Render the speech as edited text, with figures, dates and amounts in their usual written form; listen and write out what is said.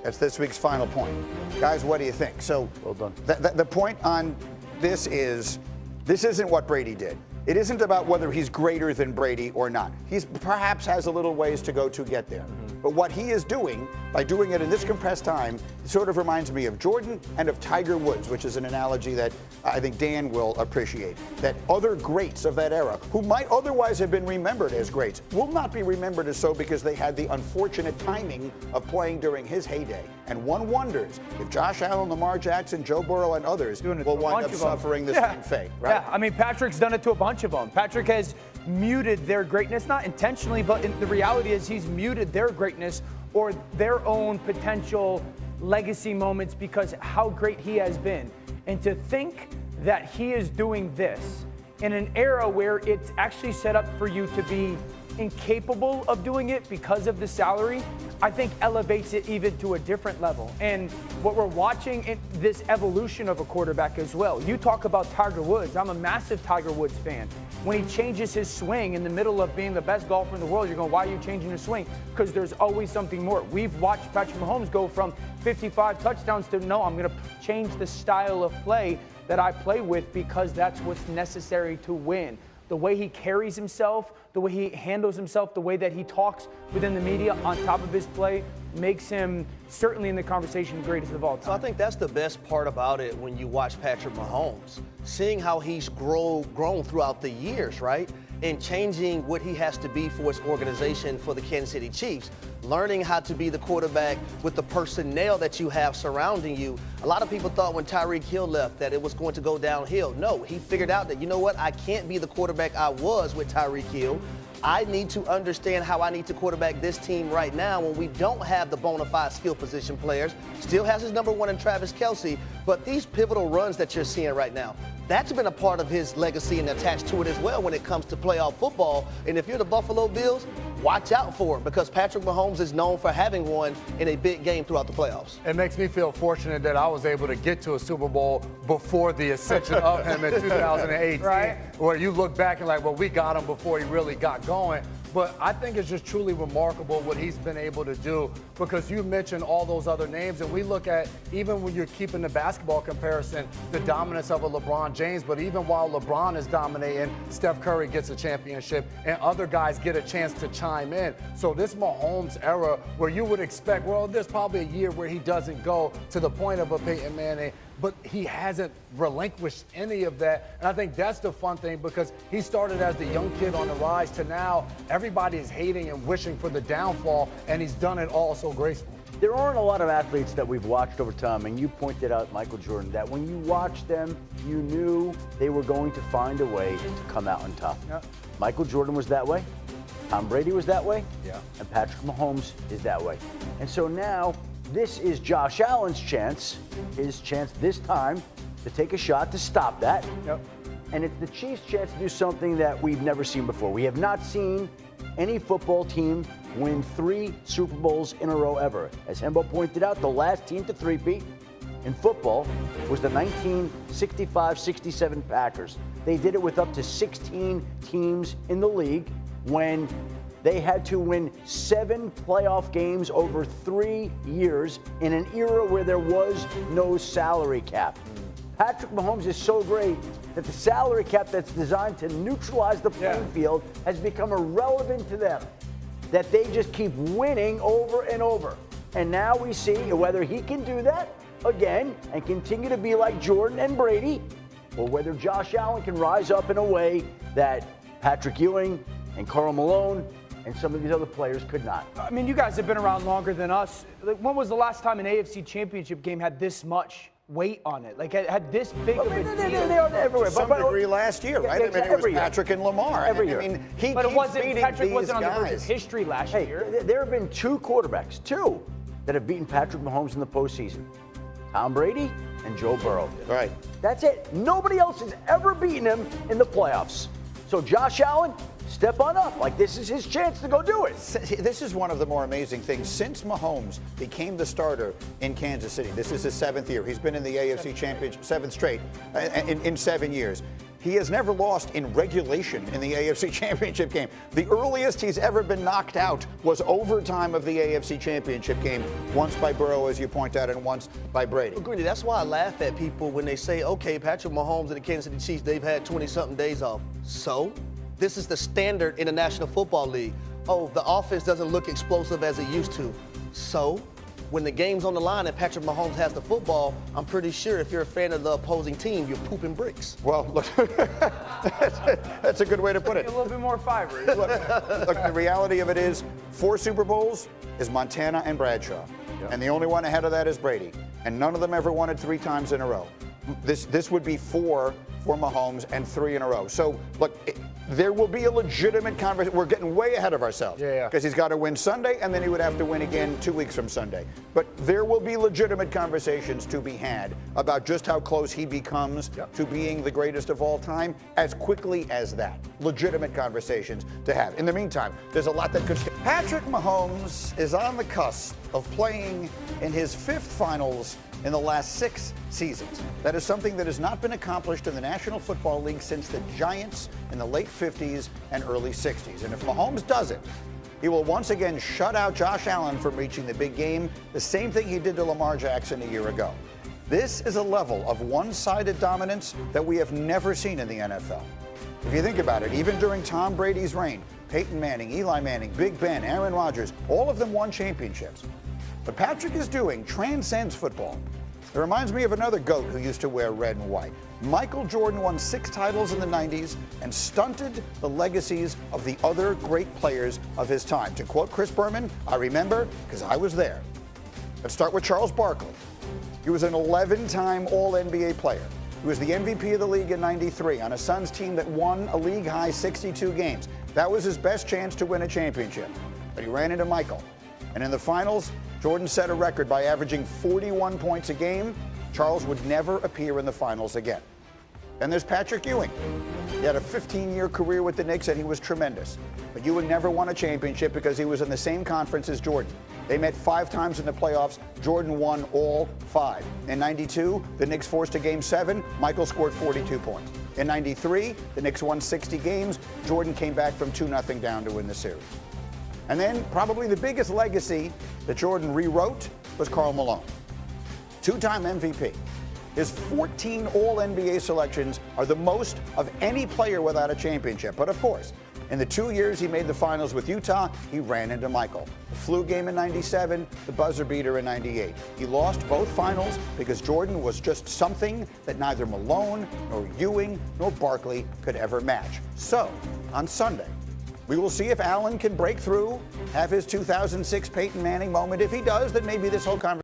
That's this week's final point. Guys, what do you think? So, well done. The point on this isn't what Brady did. It isn't about whether he's greater than Brady or not. He's perhaps has a little ways to go to get there. But what he is doing, by doing it in this compressed time, sort of reminds me of Jordan and of Tiger Woods, which is an analogy that I think Dan will appreciate. That other greats of that era, who might otherwise have been remembered as greats, will not be remembered as so because they had the unfortunate timing of playing during his heyday. And one wonders if Josh Allen, Lamar Jackson, Joe Burrow, and others will wind up suffering the same fate. Right? Yeah, I mean, Patrick's done it to a bunch of them. Patrick has muted their greatness, not intentionally, but the reality is he's muted their greatness or their own potential legacy moments because how great he has been. And to think that he is doing this in an era where it's actually set up for you to be incapable of doing it because of the salary, I think elevates it even to a different level. And what we're watching in this evolution of a quarterback as well. You talk about Tiger Woods. I'm a massive Tiger Woods fan. When he changes his swing in the middle of being the best golfer in the world, you're going, why are you changing your swing? Because there's always something more. We've watched Patrick Mahomes go from 55 touchdowns to, no, I'm going to change the style of play that I play with because that's what's necessary to win. The way he carries himself, the way he handles himself, the way that he talks within the media on top of his play makes him certainly in the conversation greatest of all time. So I think that's the best part about it when you watch Patrick Mahomes, seeing how he's grown throughout the years, right? And changing what he has to be for his organization for the Kansas City Chiefs, learning how to be the quarterback with the personnel that you have surrounding you. A lot of people thought when Tyreek Hill left that it was going to go downhill. No, he figured out that, you know what, I can't be the quarterback I was with Tyreek Hill. I need to understand how I need to quarterback this team right now when we don't have the bona fide skill position players. Still has his number one in Travis Kelce, but these pivotal runs that you're seeing right now, that's been a part of his legacy and attached to it as well when it comes to playoff football. And if you're the Buffalo Bills, watch out for it because Patrick Mahomes is known for having one in a big game throughout the playoffs. It makes me feel fortunate that I was able to get to a Super Bowl before the ascension of him in 2018, right? Where you look back and like, well, we got him before he really got going. But I think it's just truly remarkable what he's been able to do because you mentioned all those other names, and we look at, even when you're keeping the basketball comparison, the dominance of a LeBron James, but even while LeBron is dominating, Steph Curry gets a championship, and other guys get a chance to chime in. So this Mahomes era where you would expect, well, there's probably a year where he doesn't go to the point of a Peyton Manning, but he hasn't relinquished any of that. And I think that's the fun thing because he started as the young kid on the rise to now everybody is hating and wishing for the downfall, and he's done it all so gracefully. There aren't a lot of athletes that we've watched over time, and you pointed out, Michael Jordan, that when you watched them, you knew they were going to find a way to come out on top. Yeah. Michael Jordan was that way. Tom Brady was that way. Yeah. And Patrick Mahomes is that way. And so now this is Josh Allen's chance, his chance this time to take a shot to stop that. Yep. And it's the Chiefs' chance to do something that we've never seen before. We have not seen any football team win 3 Super Bowls in a row ever. As Hembo pointed out, the last team to three-peat in football was the 1965-67 Packers. They did it with up to 16 teams in the league when they had to win 7 playoff games over 3 years in an era where there was no salary cap. Patrick Mahomes is so great that the salary cap that's designed to neutralize the playing field has become irrelevant to them, that they just keep winning over and over. And now we see whether he can do that again and continue to be like Jordan and Brady, or whether Josh Allen can rise up in a way that Patrick Ewing and Karl Malone and some of these other players could not. I mean, you guys have been around longer than us. Like, when was the last time an AFC championship game had this much weight on it? Like, had this big of a deal? They are everywhere. To some degree last year, right? I mean, it was Patrick and Lamar. Every year. I mean, he But it keeps wasn't, beating Patrick these wasn't on the verge of guys. history last Hey, year. there have been 2 quarterbacks, 2, that have beaten Patrick Mahomes in the postseason. Tom Brady and Joe Burrow. Right. That's it. Nobody else has ever beaten him in the playoffs. So Josh Allen, step on up. Like, this is his chance to go do it. This is one of the more amazing things. Since Mahomes became the starter in Kansas City, this is his 7th year. He's been in the AFC Championship, 7th straight, in 7 years. He has never lost in regulation in the AFC Championship game. The earliest he's ever been knocked out was overtime of the AFC Championship game, once by Burrow, as you point out, and once by Brady. Greedy, that's why I laugh at people when they say, okay, Patrick Mahomes and the Kansas City Chiefs, they've had 20-something days off. So? This is the standard in the National Football League. Oh, the offense doesn't look explosive as it used to. So? When the game's on the line and Patrick Mahomes has the football, I'm pretty sure if you're a fan of the opposing team, you're pooping bricks. Well, look, that's a good way to put it. A little bit more fiber. Look, the reality of it is 4 Super Bowls is Montana and Bradshaw. Yep. And the only one ahead of that is Brady. And none of them ever won it 3 times in a row. This would be 4 for Mahomes and 3 in a row. So, look, there will be a legitimate conversation. We're getting way ahead of ourselves. Yeah. Because he's got to win Sunday, and then he would have to win again 2 weeks from Sunday. But there will be legitimate conversations to be had about just how close he becomes to being the greatest of all time as quickly as that. Legitimate conversations to have. In the meantime, there's a lot that could. Patrick Mahomes is on the cusp of playing in his 5th finals in the last 6 seasons. That is something that has not been accomplished in the National Football League since the Giants in the late 50s and early 60s. And if Mahomes does it, he will once again shut out Josh Allen from reaching the big game, the same thing he did to Lamar Jackson a year ago. This is a level of one-sided dominance that we have never seen in the NFL. If you think about it, even during Tom Brady's reign, Peyton Manning, Eli Manning, Big Ben, Aaron Rodgers, all of them won championships. What Patrick is doing transcends football. It reminds me of another GOAT who used to wear red and white. Michael Jordan won 6 titles in the 90s and stunted the legacies of the other great players of his time. To quote Chris Berman, I remember because I was there. Let's start with Charles Barkley. He was an 11-time All-NBA player. He was the MVP of the league in '93 on a Suns team that won a league-high 62 games. That was his best chance to win a championship. But he ran into Michael. And in the finals, Jordan set a record by averaging 41 points a game. Charles would never appear in the finals again. And there's Patrick Ewing. He had a 15-year career with the Knicks, and he was tremendous. But Ewing never won a championship because he was in the same conference as Jordan. They met 5 times in the playoffs. Jordan won all 5. In '92, the Knicks forced a Game 7. Michael scored 42 points. In '93, the Knicks won 60 games. Jordan came back from 2-0 down to win the series. And then probably the biggest legacy that Jordan rewrote was Karl Malone. 2-time MVP. His 14 All-NBA selections are the most of any player without a championship. But of course, in the 2 years he made the finals with Utah, he ran into Michael. The flu game in '97, the buzzer beater in '98. He lost both finals because Jordan was just something that neither Malone, nor Ewing, nor Barkley could ever match. So, on Sunday, we will see if Allen can break through, have his 2006 Peyton Manning moment. If he does, then maybe this whole conversation